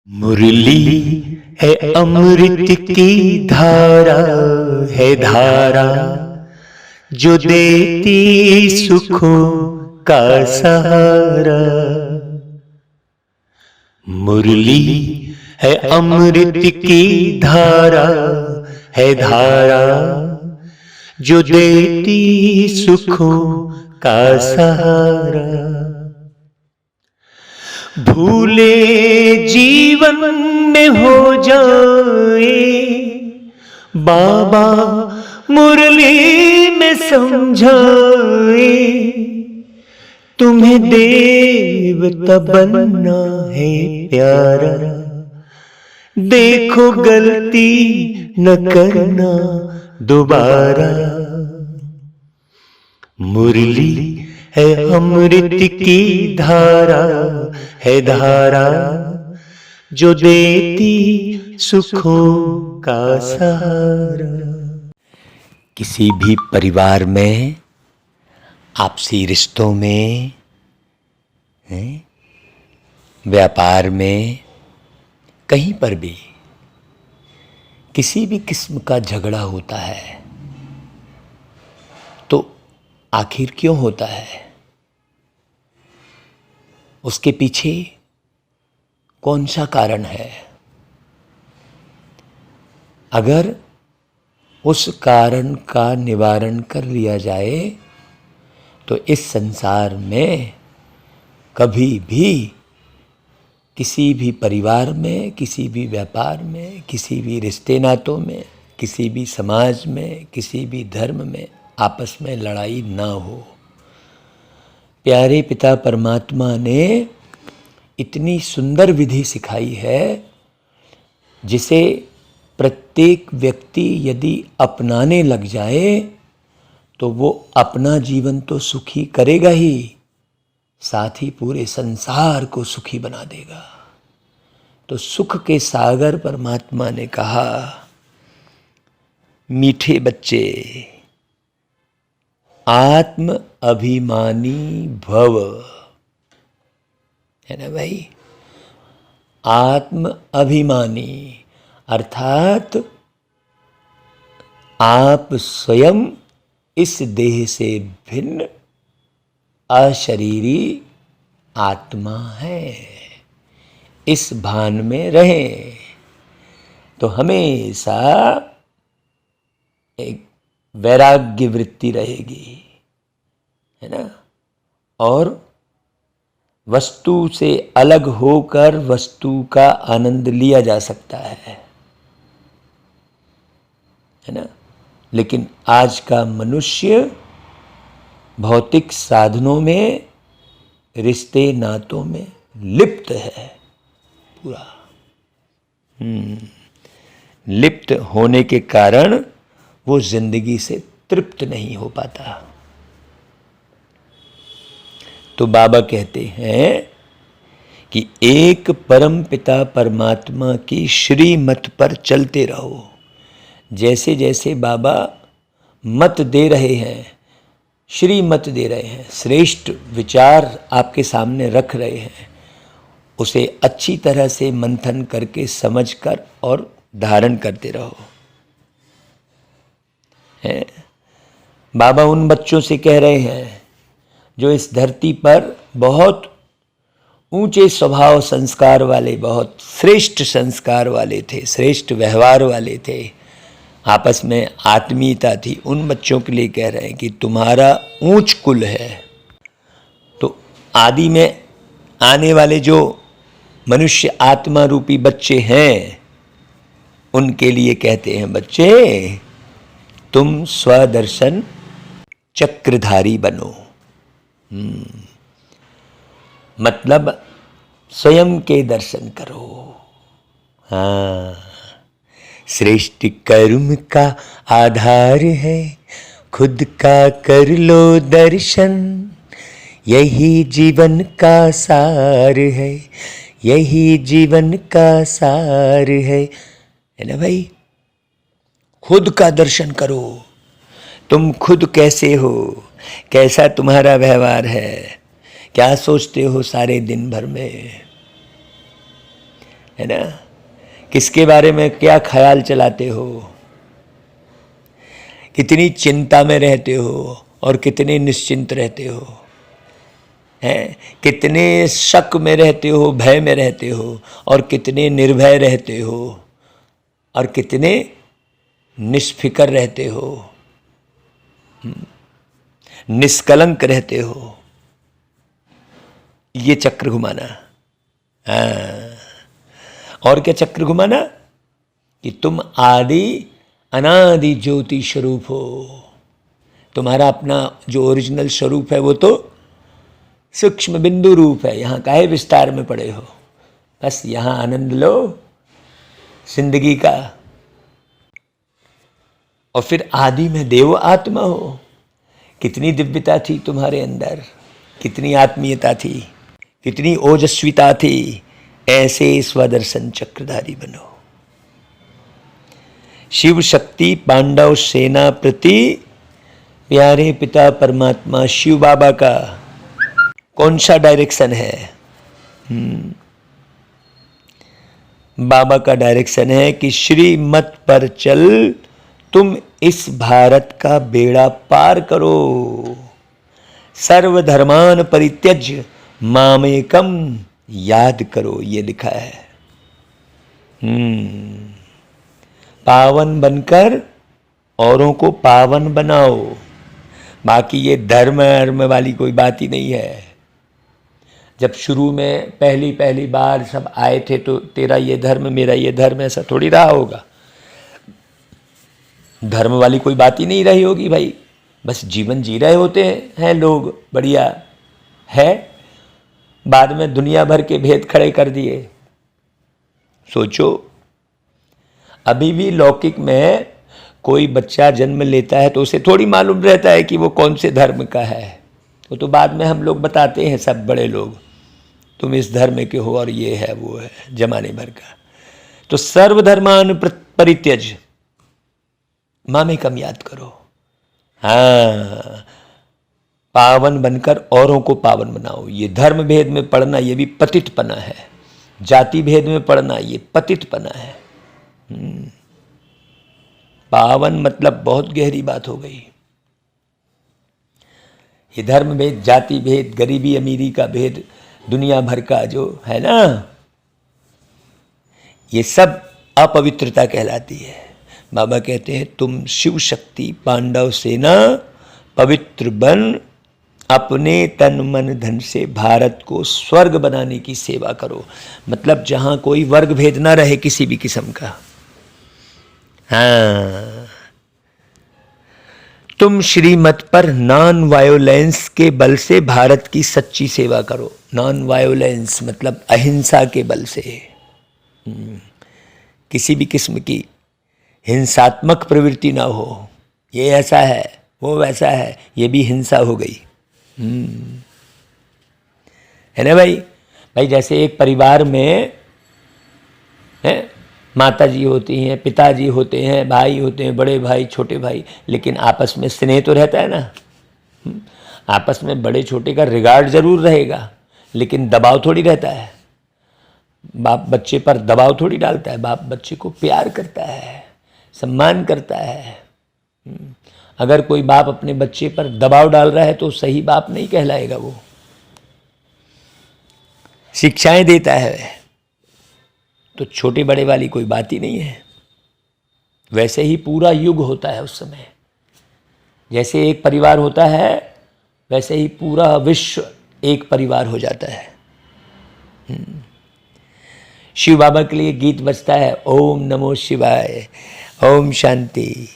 मुरली है अमृत की धारा, है धारा जो देती सुखों का सहारा। मुरली है अमृत की धारा, है धारा जो देती सुखों का सहारा। भूले जीवन में हो जाए बाबा मुरली में समझाए, तुम्हें देवता बनना है प्यारा, देखो गलती न करना दोबारा। मुरली है अमृत की धारा, है धारा जो देती सुखों का सहारा। किसी भी परिवार में, आपसी रिश्तों में, व्यापार में, कहीं पर भी किसी भी किस्म का झगड़ा होता है तो आखिर क्यों होता है? उसके पीछे कौन सा कारण है? अगर उस कारण का निवारण कर लिया जाए तो इस संसार में कभी भी किसी भी परिवार में, किसी भी व्यापार में, किसी भी रिश्ते नातों में, किसी भी समाज में, किसी भी धर्म में आपस में लड़ाई ना हो। प्यारे पिता परमात्मा ने इतनी सुंदर विधि सिखाई है जिसे प्रत्येक व्यक्ति यदि अपनाने लग जाए तो वो अपना जीवन तो सुखी करेगा ही, साथ ही पूरे संसार को सुखी बना देगा। तो सुख के सागर परमात्मा ने कहा, मीठे बच्चे आत्म अभिमानी भव, है ना भाई? आत्म अभिमानी अर्थात आप स्वयं इस देह से भिन्न अशरीरी आत्मा है, इस भान में रहें तो हमेशा एक वैराग्य वृत्ति रहेगी, है ना? और वस्तु से अलग होकर वस्तु का आनंद लिया जा सकता है ना? लेकिन आज का मनुष्य भौतिक साधनों में, रिश्ते नातों में लिप्त है पूरा। लिप्त होने के कारण वो जिंदगी से तृप्त नहीं हो पाता। तो बाबा कहते हैं कि एक परम पिता परमात्मा की श्रीमत पर चलते रहो। जैसे जैसे बाबा मत दे रहे हैं, श्रीमत दे रहे हैं, श्रेष्ठ विचार आपके सामने रख रहे हैं, उसे अच्छी तरह से मंथन करके समझकर और धारण करते रहो। है? बाबा उन बच्चों से कह रहे हैं जो इस धरती पर बहुत ऊंचे स्वभाव संस्कार वाले, बहुत श्रेष्ठ संस्कार वाले थे, श्रेष्ठ व्यवहार वाले थे, आपस में आत्मीयता थी, उन बच्चों के लिए कह रहे हैं कि तुम्हारा ऊंच कुल है। तो आदि में आने वाले जो मनुष्य आत्मा रूपी बच्चे हैं उनके लिए कहते हैं, बच्चे तुम स्वदर्शन चक्रधारी बनो। मतलब स्वयं के दर्शन करो। हाँ, श्रेष्ठ कर्म का आधार है, खुद का कर लो दर्शन, यही जीवन का सार है, यही जीवन का सार है ना भाई? खुद का दर्शन करो, तुम खुद कैसे हो, कैसा तुम्हारा व्यवहार है, क्या सोचते हो सारे दिन भर में। है ना? किसके बारे में क्या ख्याल चलाते हो, कितनी चिंता में रहते हो और कितने निश्चिंत रहते हो, हैं? कितने शक में रहते हो, भय में रहते हो, और कितने निर्भय रहते हो, और कितने निष्फिकर रहते हो, निष्कलंक रहते हो। ये चक्र घुमाना। हाँ, और क्या चक्र घुमाना? कि तुम आदि अनादि ज्योति स्वरूप हो। तुम्हारा अपना जो ओरिजिनल स्वरूप है वो तो सूक्ष्म बिंदु रूप है। यहाँ काहे विस्तार में पड़े हो? बस यहाँ आनंद लो जिंदगी का। और फिर आदि में देव आत्मा हो। कितनी दिव्यता थी तुम्हारे अंदर, कितनी आत्मीयता थी, कितनी ओजस्विता थी। ऐसे स्वदर्शन चक्रधारी बनो। शिव शक्ति पांडव सेना प्रति प्यारे पिता परमात्मा शिव बाबा का कौन सा डायरेक्शन है? बाबा का डायरेक्शन है कि श्रीमत पर चल, तुम इस भारत का बेड़ा पार करो। सर्वधर्मान परित्यज्य मामेकम याद करो, ये लिखा है। पावन बनकर औरों को पावन बनाओ। बाकी ये धर्म अर्म वाली कोई बात ही नहीं है। जब शुरू में पहली बार सब आए थे तो तेरा ये धर्म मेरा ये धर्म ऐसा थोड़ी रहा होगा। धर्म वाली कोई बात ही नहीं रही होगी भाई। बस जीवन जी रहे होते हैं लोग, बढ़िया है। बाद में दुनिया भर के भेद खड़े कर दिए। सोचो, अभी भी लौकिक में कोई बच्चा जन्म लेता है तो उसे थोड़ी मालूम रहता है कि वो कौन से धर्म का है। तो बाद में हम लोग बताते हैं, सब बड़े लोग, तुम इस धर्म के हो और ये है वो है, जमाने भर का। तो सर्वधर्मान परित्यज मामेकम याद करो। हाँ, पावन बनकर औरों को पावन बनाओ। ये धर्म भेद में पढ़ना ये भी पतितपना है। जाति भेद में पढ़ना ये पतितपना है। पावन मतलब बहुत गहरी बात हो गई। ये धर्म भेद, जाति भेद, गरीबी अमीरी का भेद, दुनिया भर का जो है ना, ये सब अपवित्रता कहलाती है। बाबा कहते हैं तुम शिव शक्ति पांडव सेना पवित्र बन, अपने तन मन धन से भारत को स्वर्ग बनाने की सेवा करो। मतलब जहां कोई वर्ग भेद ना रहे किसी भी किस्म का। हाँ, तुम श्रीमत पर नॉन वायोलेंस के बल से भारत की सच्ची सेवा करो। नॉन वायोलेंस मतलब अहिंसा के बल से, किसी भी किस्म की हिंसात्मक प्रवृत्ति ना हो। ये ऐसा है वो वैसा है, ये भी हिंसा हो गई। है ना भाई? भाई जैसे एक परिवार में है, माता जी होती हैं, पिताजी होते हैं, भाई होते हैं, बड़े भाई छोटे भाई, लेकिन आपस में स्नेह तो रहता है ना। आपस में बड़े छोटे का रिगार्ड जरूर रहेगा, लेकिन दबाव थोड़ी रहता है। बाप बच्चे पर दबाव थोड़ी डालता है। बाप बच्चे को प्यार करता है, सम्मान करता है। अगर कोई बाप अपने बच्चे पर दबाव डाल रहा है तो सही बाप नहीं कहलाएगा। वो शिक्षाएं देता है तो छोटे बड़े वाली कोई बात ही नहीं है। वैसे ही पूरा युग होता है उस समय। जैसे एक परिवार होता है वैसे ही पूरा विश्व एक परिवार हो जाता है। शिव बाबा के लिए गीत बजता है, ओम नमो शिवाय, ओम शांति।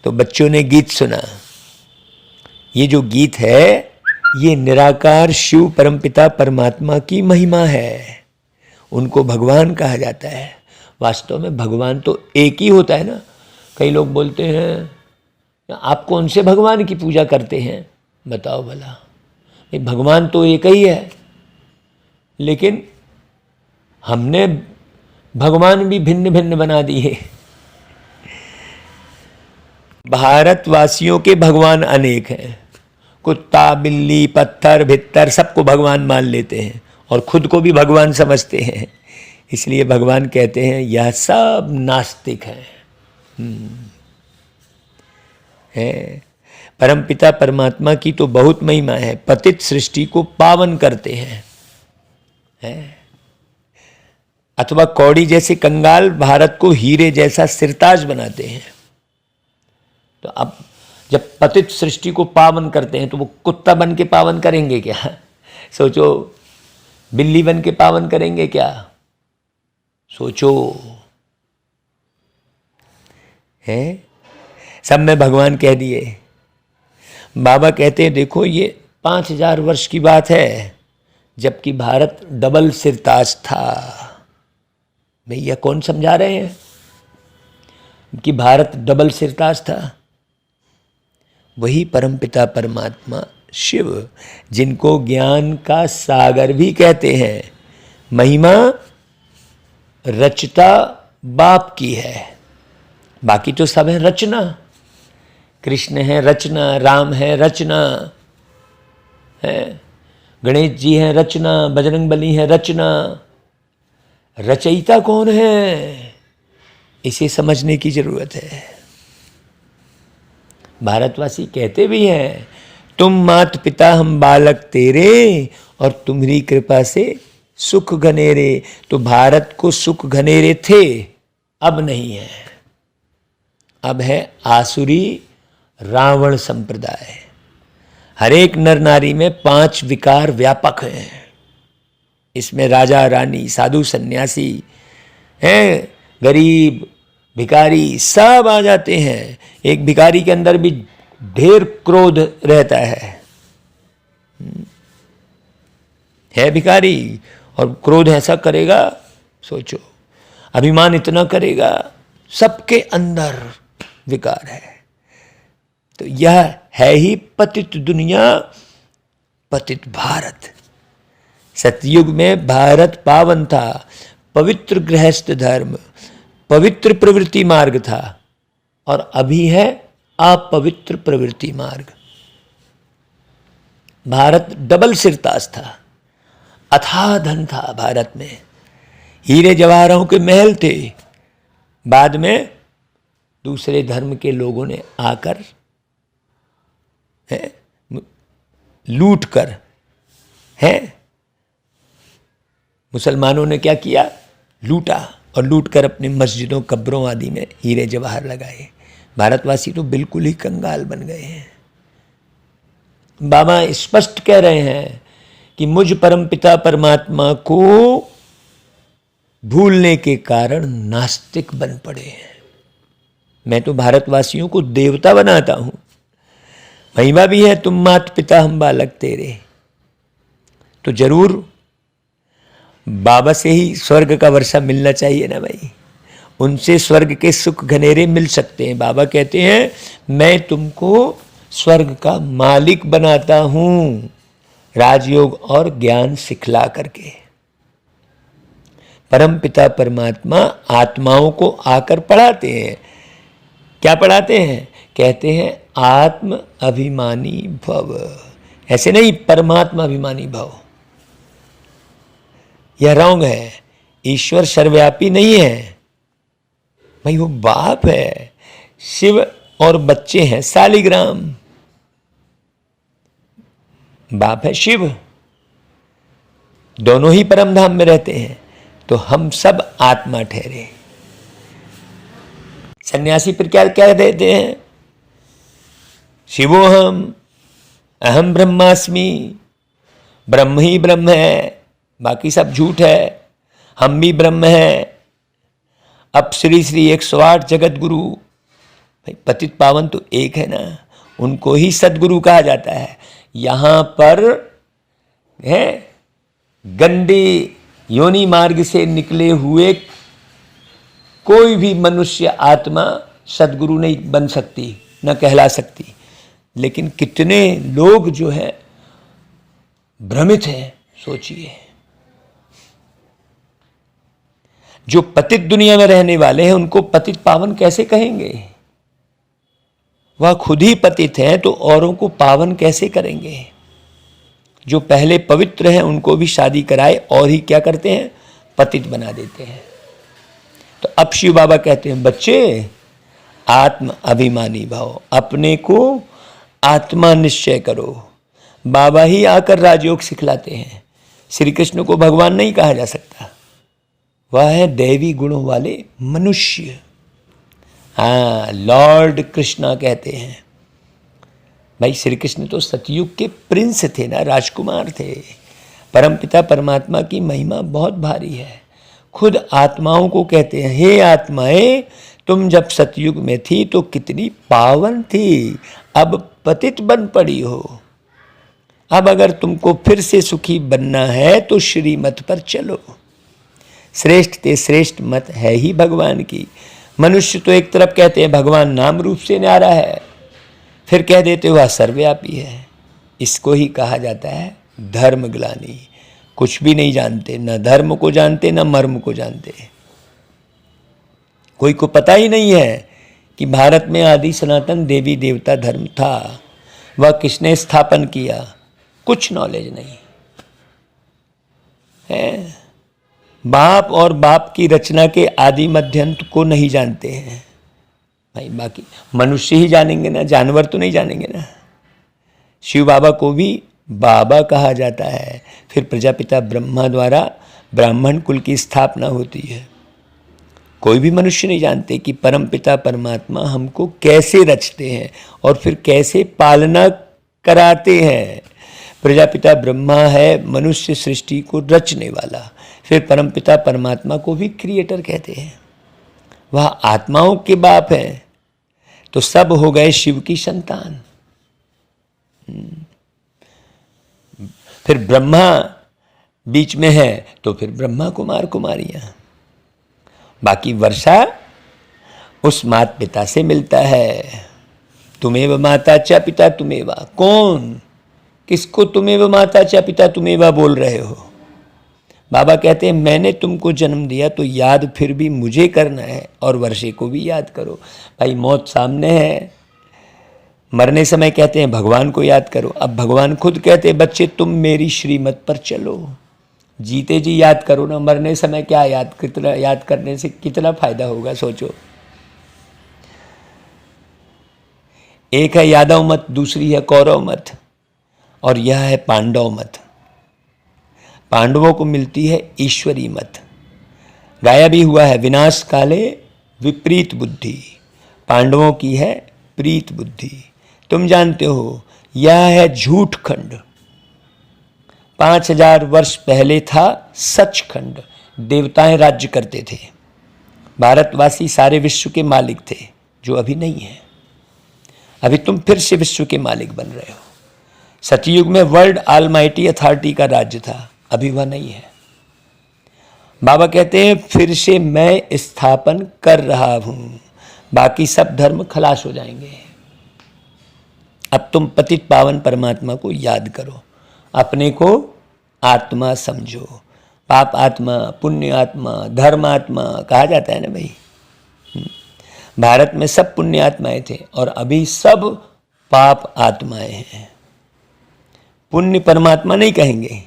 तो बच्चों ने गीत सुना। ये जो गीत है ये निराकार शिव परमपिता परमात्मा की महिमा है। उनको भगवान कहा जाता है। वास्तव में भगवान तो एक ही होता है ना। कई लोग बोलते हैं आप कौन से भगवान की पूजा करते हैं, बताओ भला। भगवान तो एक ही है, लेकिन हमने भगवान भी भिन्न भिन्न बना दिए। भारतवासियों के भगवान अनेक हैं। कुत्ता बिल्ली पत्थर भित्तर सबको भगवान मान लेते हैं और खुद को भी भगवान समझते हैं। इसलिए भगवान कहते हैं यह सब नास्तिक है। परमपिता परमात्मा की तो बहुत महिमा है, पतित सृष्टि को पावन करते हैं, अथवा कौड़ी जैसे कंगाल भारत को हीरे जैसा सिरताज बनाते हैं। तो अब जब पतित सृष्टि को पावन करते हैं तो वो कुत्ता बन के पावन करेंगे क्या? सोचो, बिल्ली बन के पावन करेंगे क्या? सोचो, है सब में भगवान कह दिए। बाबा कहते हैं देखो ये 5000 वर्ष की बात है, जबकि भारत डबल सिरताज था। भैया कौन समझा रहे हैं कि भारत डबल सिरताज था? वही परमपिता परमात्मा शिव, जिनको ज्ञान का सागर भी कहते हैं। महिमा रचता बाप की है, बाकी तो सब है रचना। कृष्ण है रचना, राम है रचना, है गणेश जी है रचना, बजरंगबली है रचना। रचयिता कौन है, इसे समझने की जरूरत है। भारतवासी कहते भी हैं तुम मात पिता हम बालक तेरे, और तुम्हारी कृपा से सुख घनेरे। तो भारत को सुख घनेरे थे, अब नहीं है, अब है आसुरी रावण संप्रदाय। हर एक नर नारी में 5 विकार व्यापक हैं। इसमें राजा रानी, साधु सन्यासी हैं, गरीब भिखारी सब आ जाते हैं। एक भिखारी के अंदर भी ढेर क्रोध रहता है भिखारी, और क्रोध ऐसा करेगा, सोचो, अभिमान इतना करेगा, सबके अंदर विकार है। तो यह है ही पतित दुनिया, पतित भारत। सतयुग में भारत पावन था, पवित्र गृहस्थ धर्म, पवित्र प्रवृत्ति मार्ग था, और अभी है अपवित्र प्रवृत्ति मार्ग। भारत डबल सिरताज था, अथाह धन था भारत में, हीरे जवाहरों के महल थे। बाद में दूसरे धर्म के लोगों ने आकर लूट कर, है मुसलमानों ने क्या किया, लूटा, और लूट कर अपनी मस्जिदों कब्रों आदि में हीरे जवाहर लगाए। भारतवासी तो बिल्कुल ही कंगाल बन गए हैं। बाबा स्पष्ट कह रहे हैं कि मुझ परमपिता परमात्मा को भूलने के कारण नास्तिक बन पड़े हैं। मैं तो भारतवासियों को देवता बनाता हूं। महिमा भी है तुम मात पिता हम बालक तेरे। तो जरूर बाबा से ही स्वर्ग का वर्षा मिलना चाहिए ना भाई, उनसे स्वर्ग के सुख घनेरे मिल सकते हैं। बाबा कहते हैं मैं तुमको स्वर्ग का मालिक बनाता हूं, राजयोग और ज्ञान सिखला करके। परम पिता परमात्मा आत्माओं को आकर पढ़ाते हैं। क्या पढ़ाते हैं? कहते हैं आत्म अभिमानी भव। ऐसे नहीं परमात्मा अभिमानी भव, यह रॉन्ग है। ईश्वर सर्वव्यापी नहीं है भाई, वो बाप है। शिव और बच्चे हैं शालिग्राम। बाप है शिव, दोनों ही परम धाम में रहते हैं। तो हम सब आत्मा ठहरे। सन्यासी फिर क्या क्या देते हैं? शिवोहम, अहम ब्रह्मास्मि, ब्रह्म ही ब्रह्म है, बाकी सब झूठ है, हम भी ब्रह्म है। अब श्री श्री 108 जगत गुरु, भाई पतित पावन तो एक है ना, उनको ही सदगुरु कहा जाता है। यहां पर है गंदे योनि मार्ग से निकले हुए कोई भी मनुष्य आत्मा सदगुरु नहीं बन सकती, न कहला सकती। लेकिन कितने लोग जो है भ्रमित हैं, सोचिए। जो पतित दुनिया में रहने वाले हैं उनको पतित पावन कैसे कहेंगे? वह खुद ही पतित हैं तो औरों को पावन कैसे करेंगे? जो पहले पवित्र हैं उनको भी शादी कराए और ही क्या करते हैं? पतित बना देते हैं। तो अब शिव बाबा कहते हैं बच्चे आत्म अभिमानी भाव, अपने को आत्मा निश्चय करो। बाबा ही आकर राजयोग सिखलाते हैं। श्री कृष्ण को भगवान नहीं कहा जा सकता, वह है दैवी गुणों वाले मनुष्य। हाँ, लॉर्ड कृष्णा कहते हैं। भाई श्री कृष्ण तो सतयुग के प्रिंस थे ना, राजकुमार थे। परमपिता परमात्मा की महिमा बहुत भारी है। खुद आत्माओं को कहते हैं, हे आत्माएं, तुम जब सतयुग में थी तो कितनी पावन थी, अब पतित बन पड़ी हो। अब अगर तुमको फिर से सुखी बनना है तो श्रीमत पर चलो। श्रेष्ठ ते श्रेष्ठ मत है ही भगवान की। मनुष्य तो एक तरफ कहते हैं भगवान नाम रूप से न्यारा है, फिर कह देते वह सर्वव्यापी है। इसको ही कहा जाता है धर्मग्लानि। कुछ भी नहीं जानते, न धर्म को जानते न मर्म को जानते। कोई को पता ही नहीं है कि भारत में आदि सनातन देवी देवता धर्म था, वह किसने स्थापन किया, कुछ नॉलेज नहीं है। बाप और बाप की रचना के आदि मध्यंत को नहीं जानते हैं भाई। बाकी मनुष्य ही जानेंगे ना, जानवर तो नहीं जानेंगे ना। शिव बाबा को भी बाबा कहा जाता है। फिर प्रजापिता ब्रह्मा द्वारा ब्राह्मण कुल की स्थापना होती है। कोई भी मनुष्य नहीं जानते कि परमपिता परमात्मा हमको कैसे रचते हैं और फिर कैसे पालना कराते हैं। प्रजापिता ब्रह्मा है मनुष्य सृष्टि को रचने वाला। फिर परमपिता परमात्मा को भी क्रिएटर कहते हैं। वह आत्माओं के बाप हैं, तो सब हो गए शिव की संतान। फिर ब्रह्मा बीच में है तो फिर ब्रह्मा कुमार कुमारियां। बाकी वर्षा उस माता पिता से मिलता है। तुमेव माता च पिता तुमेवा। कौन, किसको तुमेव माता च पिता तुमेवा बोल रहे हो? बाबा कहते हैं मैंने तुमको जन्म दिया तो याद फिर भी मुझे करना है और वर्षे को भी याद करो। भाई मौत सामने है, मरने समय कहते हैं भगवान को याद करो। अब भगवान खुद कहते हैं बच्चे तुम मेरी श्रीमत पर चलो। जीते जी याद करो ना, मरने समय क्या याद, कितना याद करने से कितना फायदा होगा सोचो। एक है यादव मत, दूसरी है कौरव मत, और यह है पांडव मत। पांडवों को मिलती है ईश्वरी मत। गाया भी हुआ है विनाश काले विपरीत बुद्धि, पांडवों की है प्रीत बुद्धि। तुम जानते हो यह है झूठ खंड। 5000 वर्ष पहले था सचखंड। देवताएं राज्य करते थे, भारतवासी सारे विश्व के मालिक थे, जो अभी नहीं है। अभी तुम फिर से विश्व के मालिक बन रहे हो। सतयुग में वर्ल्ड ऑलमाइटी अथॉरिटी का राज्य था, अभी वह नहीं है। बाबा कहते हैं फिर से मैं स्थापन कर रहा हूं, बाकी सब धर्म खलास हो जाएंगे। अब तुम पतित पावन परमात्मा को याद करो, अपने को आत्मा समझो। पाप आत्मा, पुण्य आत्मा, धर्म आत्मा कहा जाता है ना भाई। भारत में सब पुण्य आत्माएं थे और अभी सब पाप आत्माएं हैं। पुण्य परमात्मा नहीं कहेंगे।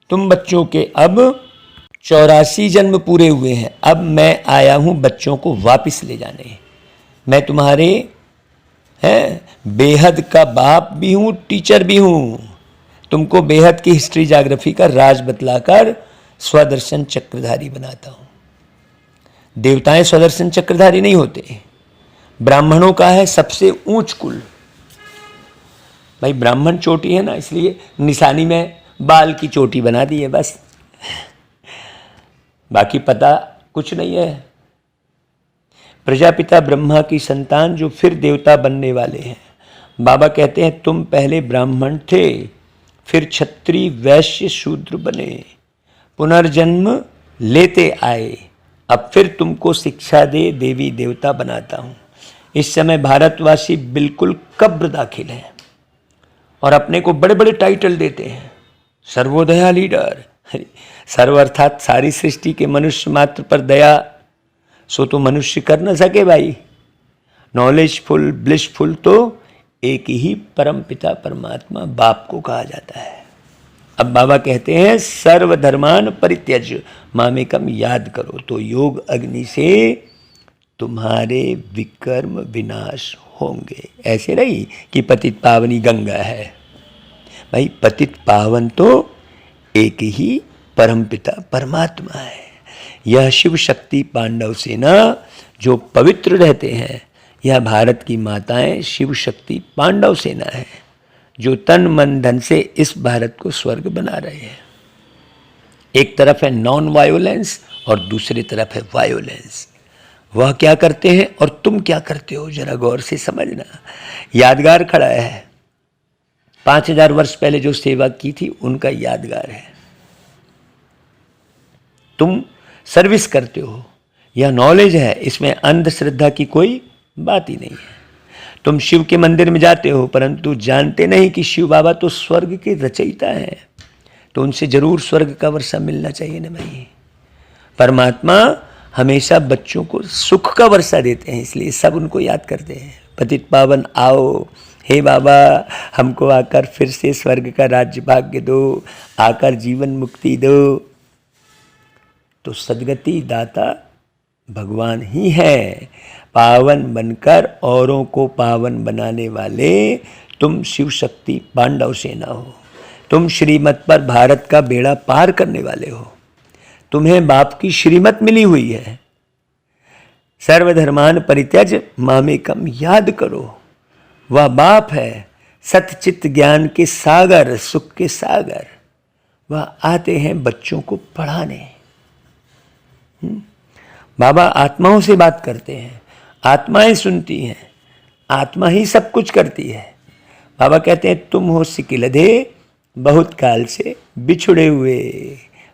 तुम बच्चों के अब 84 जन्म पूरे हुए हैं, अब मैं आया हूं बच्चों को वापस ले जाने। मैं तुम्हारे बेहद का बाप भी हूं, टीचर भी हूं। तुमको बेहद की हिस्ट्री ज्योग्राफी का राज बतलाकर स्वदर्शन चक्रधारी बनाता हूं। देवताएं स्वदर्शन चक्रधारी नहीं होते। ब्राह्मणों का है सबसे ऊंच कुल। भाई ब्राह्मण चोटी है ना, इसलिए निशानी में बाल की चोटी बना दी है बस, बाकी पता कुछ नहीं है। प्रजापिता ब्रह्मा की संतान जो फिर देवता बनने वाले हैं। बाबा कहते हैं तुम पहले ब्राह्मण थे, फिर क्षत्रिय वैश्य शूद्र बने, पुनर्जन्म लेते आए, अब फिर तुमको शिक्षा दे देवी देवता बनाता हूं। इस समय भारतवासी बिल्कुल कब्र दाखिल है और अपने को बड़े बड़े टाइटल देते हैं। सर्वोदया लीडर, सर्व अर्थात सारी सृष्टि के मनुष्य मात्र पर दया सो तो मनुष्य कर न सके भाई। नॉलेजफुल ब्लिसफुल तो एक ही परम पिता परमात्मा बाप को कहा जाता है। अब बाबा कहते हैं सर्वधर्मान परित्यज मामेकम याद करो, तो योग अग्नि से तुम्हारे विकर्म विनाश होंगे। ऐसे नहीं कि पतित पावनी गंगा है, भाई पतित पावन तो एक ही परमपिता परमात्मा है। यह शिव शक्ति पांडव सेना जो पवित्र रहते हैं, यह भारत की माताएं शिव शक्ति पांडव सेना है, जो तन मन धन से इस भारत को स्वर्ग बना रहे हैं। एक तरफ है नॉन वायोलेंस और दूसरी तरफ है वायोलेंस। वह क्या करते हैं और तुम क्या करते हो, जरा गौर से समझना। यादगार खड़ा है, 5000 वर्ष पहले जो सेवा की थी उनका यादगार है। तुम सर्विस करते हो, यह नॉलेज है, इसमें अंधश्रद्धा की कोई बात ही नहीं है। तुम शिव के मंदिर में जाते हो, परंतु जानते नहीं कि शिव बाबा तो स्वर्ग के रचयिता हैं, तो उनसे जरूर स्वर्ग का वर्षा मिलना चाहिए ना भाई। परमात्मा हमेशा बच्चों को सुख का वर्षा देते हैं, इसलिए सब उनको याद करते हैं। पतित पावन आओ, हे बाबा हमको आकर फिर से स्वर्ग का राज्य भाग्य दो, आकर जीवन मुक्ति दो। तो सद्गति दाता भगवान ही है। पावन बनकर औरों को पावन बनाने वाले तुम शिव शक्ति पांडव सेना हो। तुम श्रीमत पर भारत का बेड़ा पार करने वाले हो। तुम्हें बाप की श्रीमत मिली हुई है। सर्वधर्मान परित्यज मामेकम याद करो। वह बाप है, सतचित ज्ञान के सागर, सुख के सागर। वह आते हैं बच्चों को पढ़ाने। बाबा आत्माओं से बात करते हैं, आत्माएं सुनती हैं, आत्मा ही सब कुछ करती है। बाबा कहते हैं तुम हो सिकिलधे बहुत काल से बिछुड़े हुए।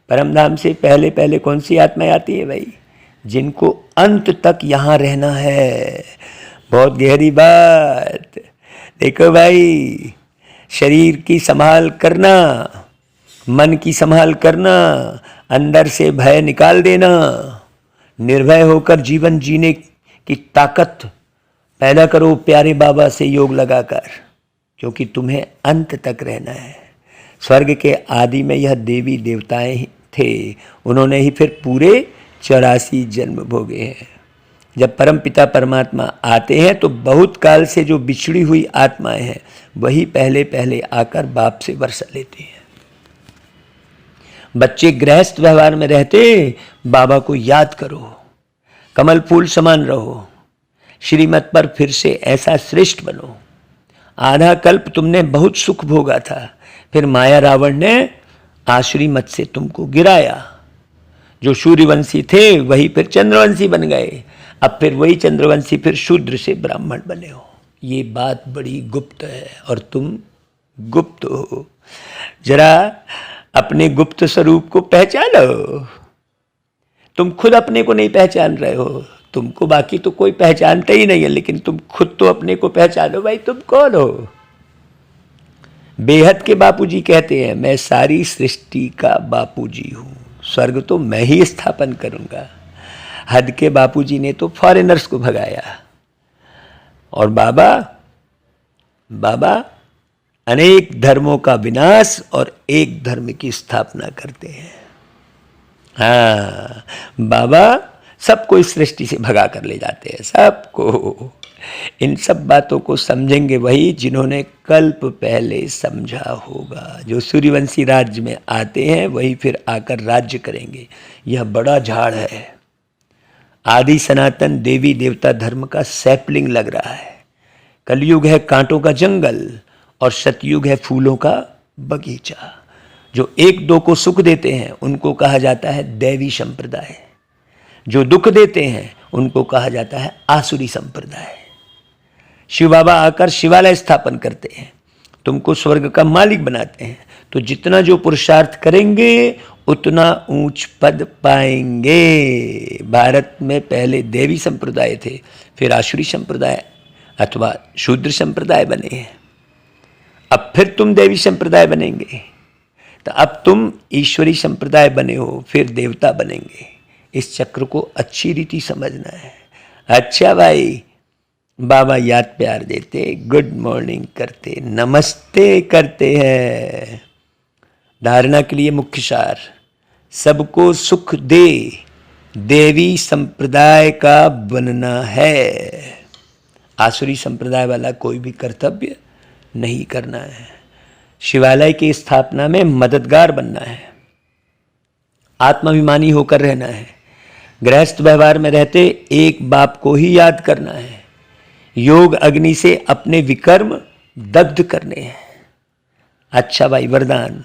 परमधाम से पहले पहले कौन सी आत्माएं आती है भाई? जिनको अंत तक यहाँ रहना है। बहुत गहरी बात। देखो भाई, शरीर की संभाल करना, मन की संभाल करना, अंदर से भय निकाल देना, निर्भय होकर जीवन जीने की ताकत पैदा करो प्यारे बाबा से योग लगाकर, क्योंकि तुम्हें अंत तक रहना है। स्वर्ग के आदि में यह देवी देवताएं थे, उन्होंने ही फिर पूरे 84 जन्म भोगे हैं। जब परम पिता परमात्मा आते हैं तो बहुत काल से जो बिछड़ी हुई आत्माएं हैं वही पहले पहले आकर बाप से वर्षा लेती हैं। बच्चे गृहस्थ व्यवहार में रहते, बाबा को याद करो, कमल फूल समान रहो, श्रीमत पर फिर से ऐसा श्रेष्ठ बनो। आधा कल्प तुमने बहुत सुख भोगा था, फिर माया रावण ने आश्रीमत से तुमको गिराया। जो सूर्यवंशी थे वही फिर चंद्रवंशी बन गए, अब फिर वही चंद्रवंशी फिर शूद्र से ब्राह्मण बने हो। ये बात बड़ी गुप्त है और तुम गुप्त हो। जरा अपने गुप्त स्वरूप को पहचानो। तुम खुद अपने को नहीं पहचान रहे हो, तुमको बाकी तो कोई पहचानता ही नहीं है, लेकिन तुम खुद तो अपने को पहचानो भाई, तुम कौन हो। बेहद के बापूजी कहते हैं मैं सारी सृष्टि का बापूजी हूं, स्वर्ग तो मैं ही स्थापन करूंगा। हद के बापूजी ने तो फॉरेनर्स को भगाया, और बाबा अनेक धर्मों का विनाश और एक धर्म की स्थापना करते हैं। हाँ, बाबा सबको इस सृष्टि से भगा कर ले जाते हैं, सबको। इन सब बातों को समझेंगे वही जिन्होंने कल्प पहले समझा होगा। जो सूर्यवंशी राज्य में आते हैं वही फिर आकर राज्य करेंगे। यह बड़ा झाड़ है, आदि सनातन देवी देवता धर्म का सैपलिंग लग रहा है। कलयुग है कांटों का जंगल और सतयुग है फूलों का बगीचा। जो एक दो को सुख देते हैं उनको कहा जाता है दैवी संप्रदाय, जो दुख देते हैं उनको कहा जाता है आसुरी संप्रदाय। शिव बाबा आकर शिवालय स्थापन करते हैं, तुमको स्वर्ग का मालिक बनाते हैं, तो जितना जो पुरुषार्थ करेंगे उतना ऊंच पद पाएंगे। भारत में पहले देवी संप्रदाय थे, फिर आसुरी संप्रदाय अथवा शूद्र संप्रदाय बने हैं। अब फिर तुम देवी संप्रदाय बनेंगे, तो अब तुम ईश्वरी संप्रदाय बने हो, फिर देवता बनेंगे। इस चक्र को अच्छी रीति समझना है। अच्छा भाई, बाबा याद प्यार देते, गुड मॉर्निंग करते, नमस्ते करते हैं। धारणा के लिए मुख्य सार, सबको सुख दे देवी संप्रदाय का बनना है। आसुरी संप्रदाय वाला कोई भी कर्तव्य नहीं करना है। शिवालय की स्थापना में मददगार बनना है, आत्माभिमानी होकर रहना है, गृहस्थ व्यवहार में रहते एक बाप को ही याद करना है, योग अग्नि से अपने विकर्म दग्ध करने हैं। अच्छा भाई, वरदान,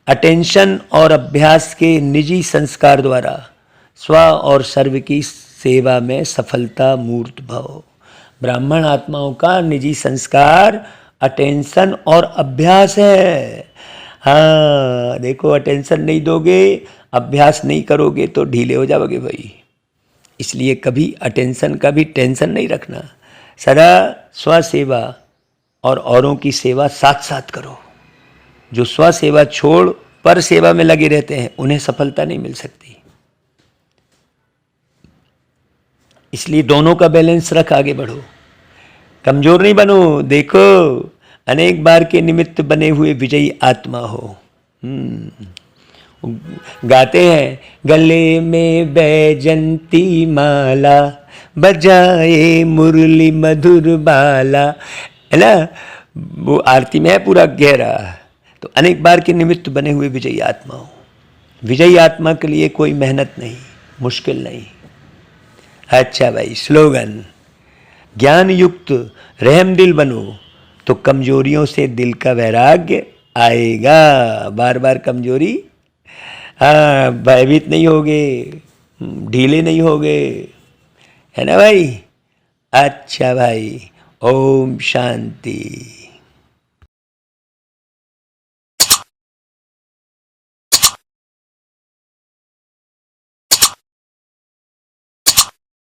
अटेंशन और अभ्यास के निजी संस्कार द्वारा स्व और सर्व की सेवा में सफलता मूर्त भव। ब्राह्मण आत्माओं का निजी संस्कार अटेंशन और अभ्यास है। हाँ देखो, अटेंशन नहीं दोगे, अभ्यास नहीं करोगे तो ढीले हो जाओगे भाई। इसलिए कभी अटेंशन का भी टेंशन नहीं रखना, सदा स्वसेवा और औरों की सेवा साथ साथ करो। जो स्वसेवा छोड़ पर सेवा में लगे रहते हैं उन्हें सफलता नहीं मिल सकती। इसलिए दोनों का बैलेंस रख आगे बढ़ो, कमजोर नहीं बनो। देखो, अनेक बार के निमित्त बने हुए विजयी आत्मा हो। गाते हैं, गले में बैजंती माला बजाए मुरली मधुर बाला, है ना, वो आरती में है पूरा गहरा। तो अनेक बार के निमित्त बने हुए विजयी आत्मा हो। विजयी आत्मा के लिए कोई मेहनत नहीं, मुश्किल नहीं। अच्छा भाई, स्लोगन, ज्ञान युक्त रहम दिल बनो तो कमजोरियों से दिल का वैराग्य आएगा। बार बार कमजोरी, हाँ, भयभीत नहीं होगे, ढीले नहीं होगे, है ना भाई। अच्छा भाई, ओम शांति।